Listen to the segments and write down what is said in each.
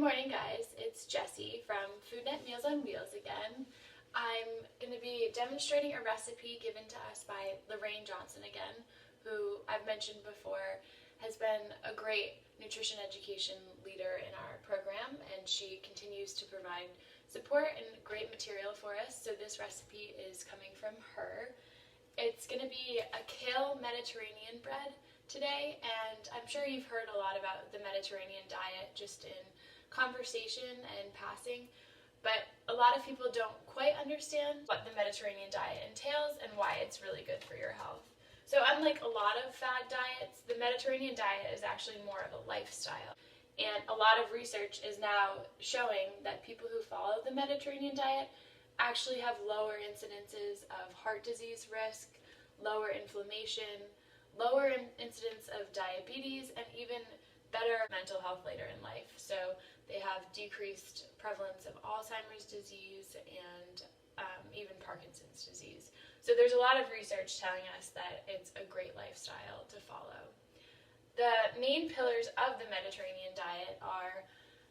morning, guys. It's Jessie from FoodNet Meals on Wheels again. I'm going to be demonstrating a recipe given to us by Lorraine Johnson again, who I've mentioned before has been a great nutrition education leader in our program, and she continues to provide support and great material for us. So this recipe is coming from her. It's going to be a kale Mediterranean bread today, and I'm sure you've heard a lot about the Mediterranean diet just in conversation and passing, but a lot of people don't quite understand what the Mediterranean diet entails and why it's really good for your health. So unlike a lot of fad diets, the Mediterranean diet is actually more of a lifestyle. And a lot of research is now showing that people who follow the Mediterranean diet actually have lower incidences of heart disease risk, lower inflammation, lower incidence of diabetes, and even better mental health later in life. So they have decreased prevalence of Alzheimer's disease and even Parkinson's disease. So there's a lot of research telling us that it's a great lifestyle to follow. The main pillars of the Mediterranean diet are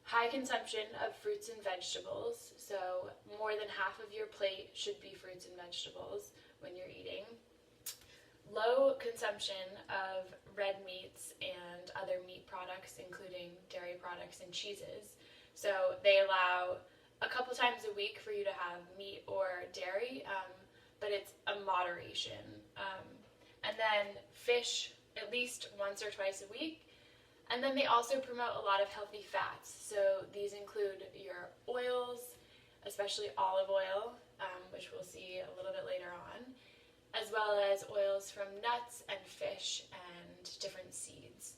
high consumption of fruits and vegetables, so more than half of your plate should be fruits and vegetables when you're eating. Low consumption of red meats and other meat products, including dairy products and cheeses. So they allow a couple times a week for you to have meat or dairy, but it's a moderation. And then fish at least once or twice a week. And then they also promote a lot of healthy fats. So these include your oils, especially olive oil, which we'll see a little bit later on, as well as oils from nuts and fish and different seeds.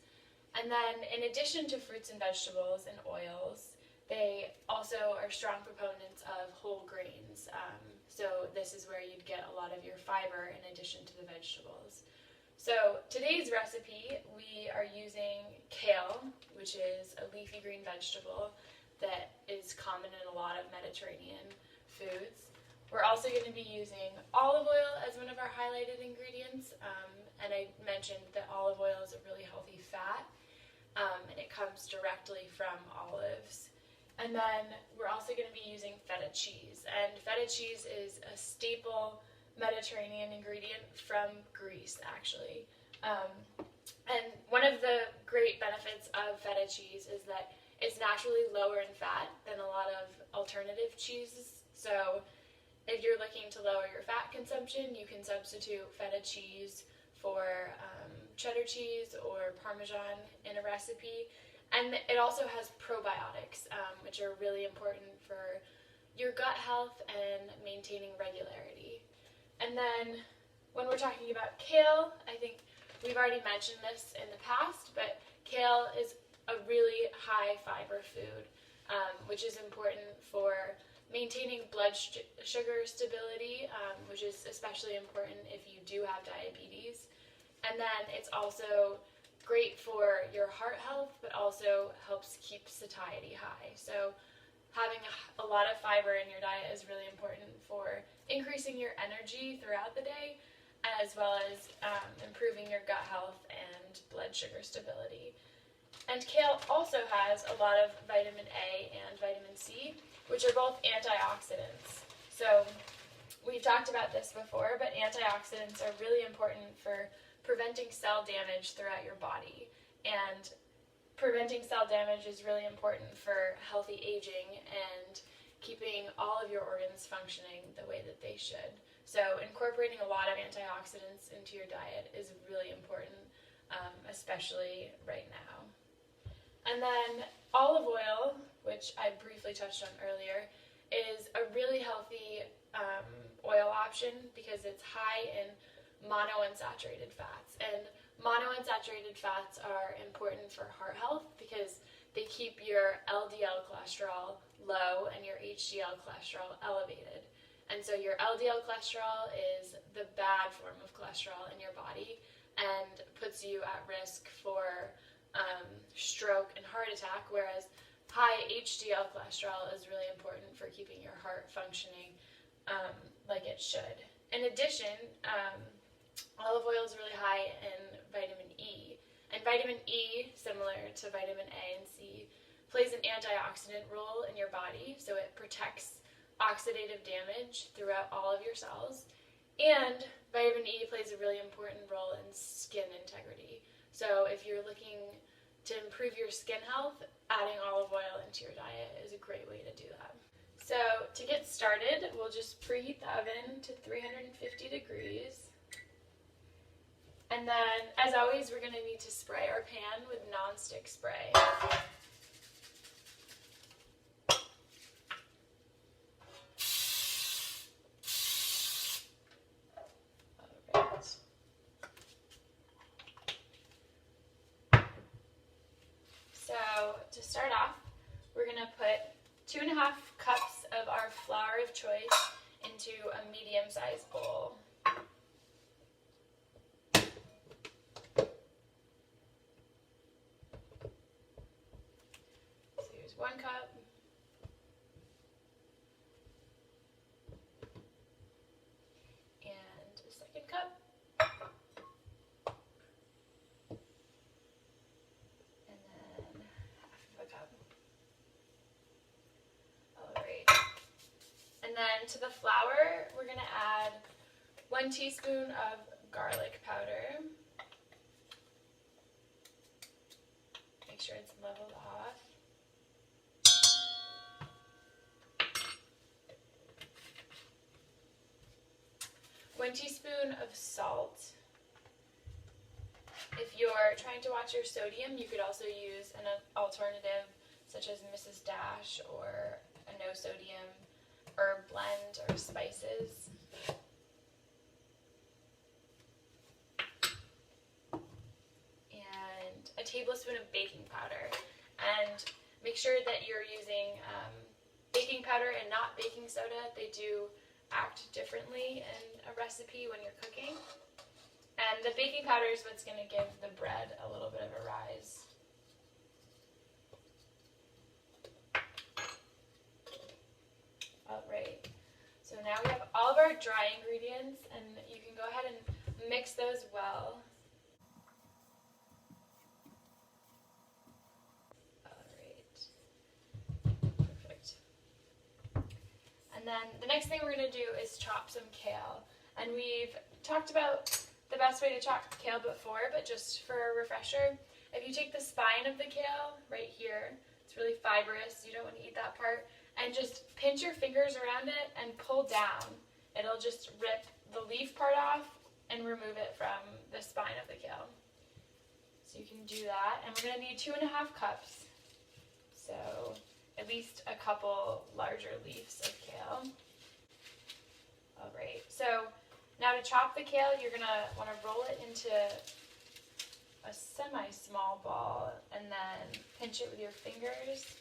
And then in addition to fruits and vegetables and oils, they also are strong proponents of whole grains. So this is where you'd get a lot of your fiber in addition to the vegetables. So today's recipe, we are using kale, which is a leafy green vegetable that is common in a lot of Mediterranean foods. We're also going to be using olive oil as one of our highlighted ingredients, and I mentioned that olive oil is a really healthy fat, and it comes directly from olives. And then we're also going to be using feta cheese, and feta cheese is a staple Mediterranean ingredient from Greece, actually. And one of the great benefits of feta cheese is that it's naturally lower in fat than a lot of alternative cheeses. So if you're looking to lower your fat consumption, you can substitute feta cheese for cheddar cheese or Parmesan in a recipe. And it also has probiotics, which are really important for your gut health and maintaining regularity. And then when we're talking about kale, I think we've already mentioned this in the past, but kale is a really high fiber food, which is important for maintaining blood sugar stability, which is especially important if you do have diabetes. And then it's also great for your heart health, but also helps keep satiety high. So having a lot of fiber in your diet is really important for increasing your energy throughout the day, as well as improving your gut health and blood sugar stability. And kale also has a lot of vitamin A and vitamin C, which are both antioxidants. So we've talked about this before, but antioxidants are really important for preventing cell damage throughout your body. And preventing cell damage is really important for healthy aging and keeping all of your organs functioning the way that they should. So incorporating a lot of antioxidants into your diet is really important, especially right now. And then olive oil, which I briefly touched on earlier, is a really healthy oil option because it's high in monounsaturated fats. And monounsaturated fats are important for heart health because they keep your LDL cholesterol low and your HDL cholesterol elevated. And so your LDL cholesterol is the bad form of cholesterol in your body and puts you at risk for stroke and heart attack, whereas high HDL cholesterol is really important for keeping your heart functioning like it should. In addition, olive oil is really high in vitamin E. And vitamin E, similar to vitamin A and C, plays an antioxidant role in your body, so it protects oxidative damage throughout all of your cells. And vitamin E plays a really important role in skin integrity. So if you're looking to improve your skin health, adding olive oil into your diet is a great way to do that. So to get started, we'll just preheat the oven to 350 degrees. And then, as always, we're going to need to spray our pan with nonstick spray. Alright. So, to start off, we're going to put 2.5 cups of our flour of choice into a medium-sized bowl. So here's 1 cup. And a 2nd cup. And then 1/2 cup. Alright. And then to the flour, we're going to add 1 teaspoon of garlic powder. Make sure it's leveled off. One teaspoon of salt. If you're trying to watch your sodium, you could also use an alternative such as Mrs. Dash or a no sodium herb blend or spices. And a tablespoon of baking powder. And make sure that you're using baking powder and not baking soda. They do act differently in a recipe when you're cooking. And the baking powder is what's going to give the bread a little bit of a rise. Alright, so now we have all of our dry ingredients, and you can go ahead and mix those well. Alright, perfect. And then the next thing we're going to do is chop some kale. And we've talked about the best way to chop kale before, but just for a refresher, if you take the spine of the kale right here, it's really fibrous, you don't want to eat that part, and just pinch your fingers around it and pull down. It'll just rip the leaf part off and remove it from the spine of the kale. So you can do that, and we're going to need 2.5 cups, so at least a couple larger leaves of kale. Alright, so now to chop the kale, you're going to want to roll it into a semi-small ball and then pinch it with your fingers.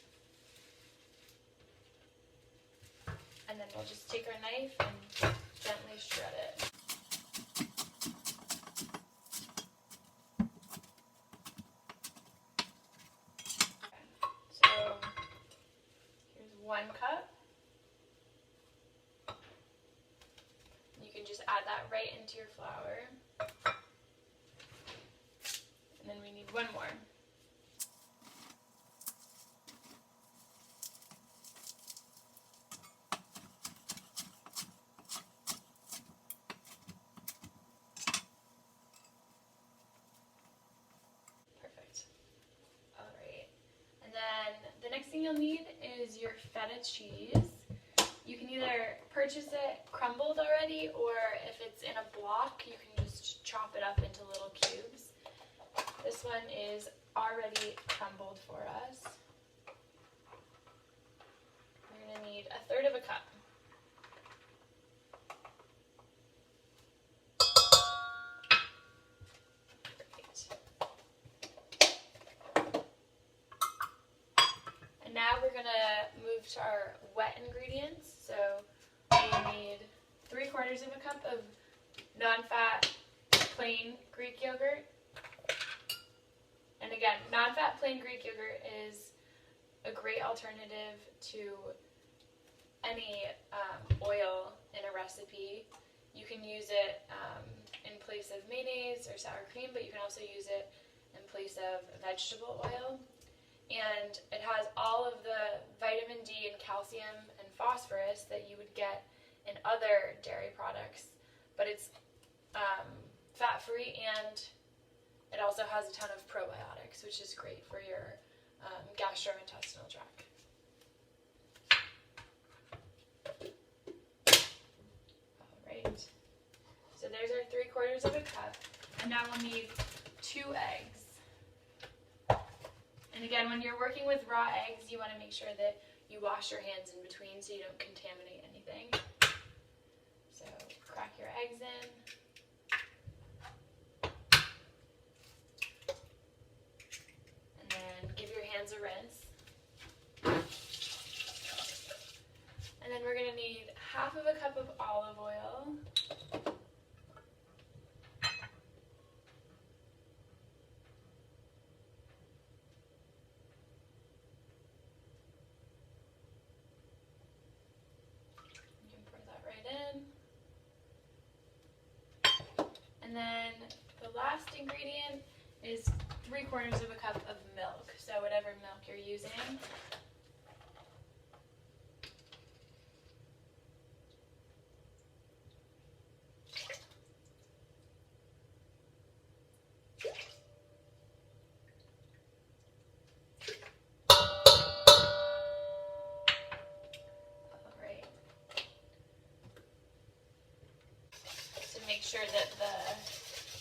And then we'll just take our knife and gently shred it. Okay. So here's 1 cup. You can just add that right into your flour. And then we need 1 more. Perfect. Alright. And then the next thing you'll need is your feta cheese. You can either purchase it crumbled already, or if it's in a block, you can just chop it up into little cubes. This one is already crumbled for us. We're going to need 1/3 cup. Great. And now we're going to move to our wet ingredients. So we need 3/4 cup of non-fat plain Greek yogurt. And again, non-fat plain Greek yogurt is a great alternative to any oil in a recipe. You can use it in place of mayonnaise or sour cream, but you can also use it in place of vegetable oil. and it has all of the vitamin D and calcium and phosphorus that you would get in other dairy products, but it's fat-free, and it also has a ton of probiotics, which is great for your gastrointestinal tract. Alright, so there's our 3/4 of a cup, and now we'll need 2 eggs. And again, when you're working with raw eggs, you want to make sure that you wash your hands in between so you don't contaminate anything. So crack your eggs in. And then give your hands a rinse. And then we're going to need 1/2 cup of olive oil. And then the last ingredient is 3/4 of a cup of milk, so whatever milk you're using. Alright. So make sure that the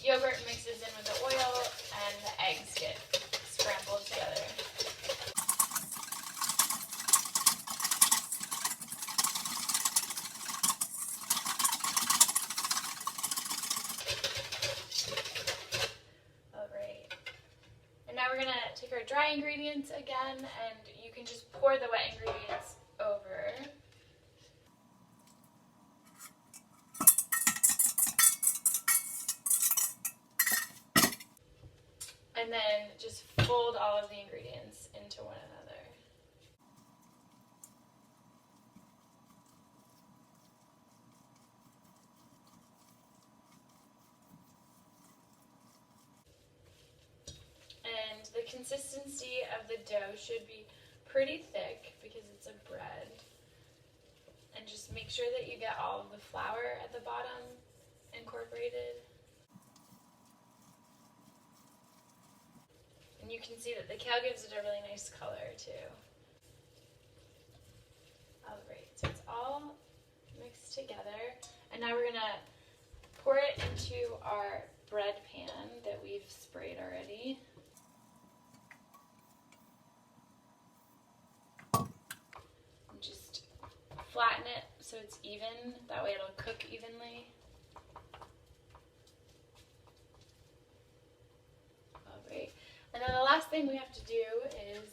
yogurt mixes in with the oil and the eggs get scrambled together. Alright. And now we're going to take our dry ingredients again, and you can just pour the wet ingredients over. And then just fold all of the ingredients into one another. And the consistency of the dough should be pretty thick because it's a bread. And just make sure that you get all of the flour at the bottom incorporated. And you can see that the kale gives it a really nice color too. Alright, so it's all mixed together. And now we're going to pour it into our bread pan that we've sprayed already. And just flatten it so it's even, that way it'll cook evenly. Alright. And then the last thing we have to do is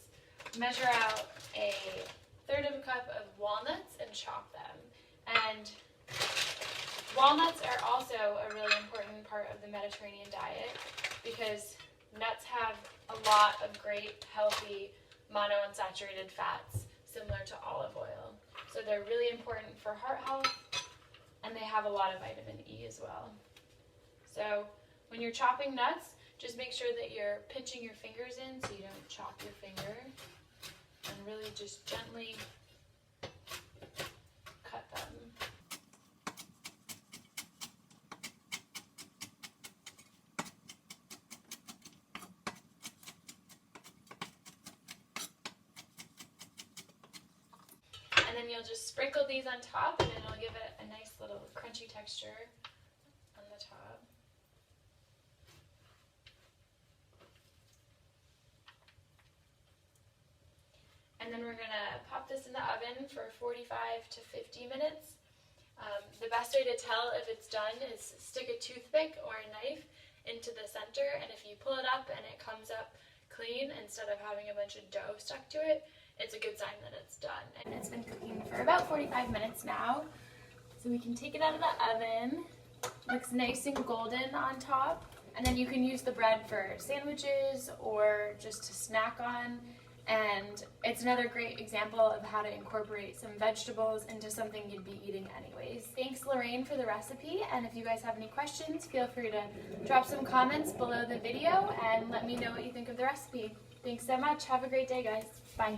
measure out 1/3 of a cup of walnuts and chop them. And walnuts are also a really important part of the Mediterranean diet because nuts have a lot of great healthy monounsaturated fats similar to olive oil. So they're really important for heart health, and they have a lot of vitamin E as well. So when you're chopping nuts, just make sure that you're pinching your fingers in so you don't chop your finger, and really just gently cut them. And then you'll just sprinkle these on top, and it'll give it a nice little crunchy texture on the top. And then we're going to pop this in the oven for 45 to 50 minutes. The best way to tell if it's done is stick a toothpick or a knife into the center, and if you pull it up and it comes up clean instead of having a bunch of dough stuck to it, it's a good sign that it's done. And it's been cooking for about 45 minutes now, so we can take it out of the oven. Looks nice and golden on top, and then you can use the bread for sandwiches or just to snack on. And it's another great example of how to incorporate some vegetables into something you'd be eating anyways. Thanks, Lorraine, for the recipe, and if you guys have any questions, feel free to drop some comments below the video and let me know what you think of the recipe. Thanks so much. Have a great day, guys.